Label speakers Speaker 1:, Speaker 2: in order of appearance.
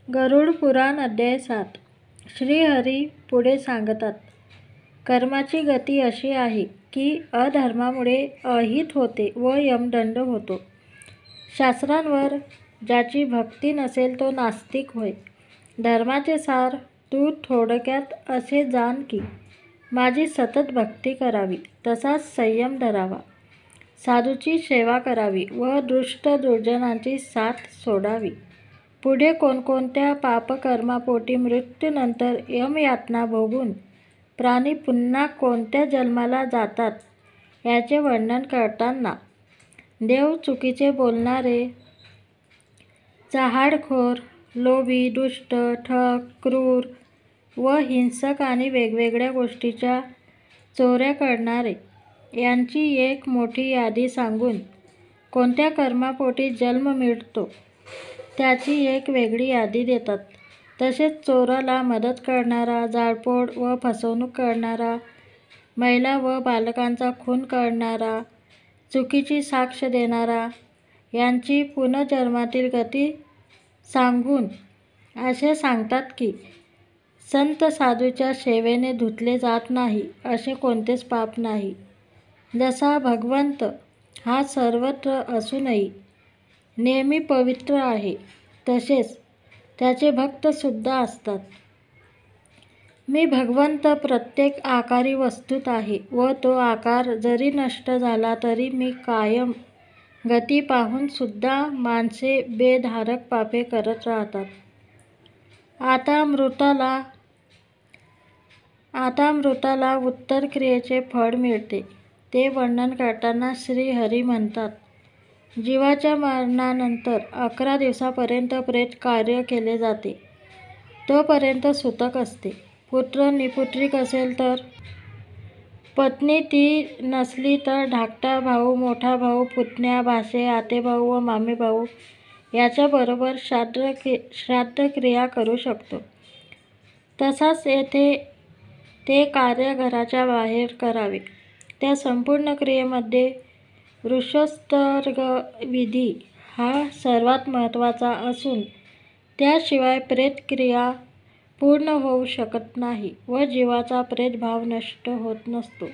Speaker 1: गरुड पुराण अध्याय 7. श्रीहरी पुढे सांगतात, कर्माची गती अशी आहे की अधर्मामुळे अहित होते व यमदंड होतो. शास्त्रांवर ज्याची भक्ती नसेल तो नास्तिक होय. धर्माचे सार तू थोडक्यात असे जाण की माझी सतत भक्ती करावी, तसाच संयम धरावा, साधूची सेवा करावी व दुष्ट दुर्जनांची साथ सोडावी. पुढे कोणकोणत्या पापकर्मापोटी मृत्यूनंतर यमयातना भोगून प्राणी पुन्हा कोणत्या जन्माला जातात याचे वर्णन करताना देव चुकीचे बोलणारे, चहाडखोर, लोभी, दुष्ट, ठग, क्रूर व हिंसक आणि वेगवेगळ्या गोष्टीच्या चोऱ्या करणारे यांची एक मोठी यादी सांगून कोणत्या कर्मापोटी जन्म मिळतो त्याची एक वेगळी यादी देतात. तसेच चोराला मदत करणारा, जाळपोळ व फसवणूक करणारा, महिला व बालकांचा खून करणारा, चुकीची साक्ष देणारा यांची पुनर्जन्मातील गती सांगून असे सांगतात की संत साधूच्या सेवेने धुतले जात नाही असे कोणतेच पाप नाही. जसा भगवंत हा सर्वत्र असूनही नेहमी पवित्र आहे, तसेच त्याचे भक्त सुद्धा असतात. मी भगवंत प्रत्येक आकारी वस्तूत आहे व तो आकार जरी नष्ट झाला तरी मी कायम. गती पाहून सुद्धा माणसे बेधारक पापे करत राहतात. आता मृताला उत्तर क्रियेचे फळ मिळते ते वर्णन करताना श्रीहरी म्हणतात, जीवाच्या मरणानंतर 11 दिवसापर्यंत प्रेत कार्य केले जाते. तोपर्यंत सूतक असते. पुत्र निपुत्रिक असेल तर पत्नी, ती नसली तर धाकटा भाऊ, मोठा भाऊ, पुतण्या, भाचे, आतेभाऊ व मामेभाऊ याच्याबरोबर श्राद्धक्रिया करू शकतो. तसाच येथे ते कार्य घराच्या बाहेर करावे. त्या संपूर्ण क्रियेमध्ये ऋषोत्सर्ग विधी हा सर्वात महत्त्वाचा असून त्याशिवाय प्रेतक्रिया पूर्ण होऊ शकत नाही व जीवाचा प्रेतभाव नष्ट होत नसतो.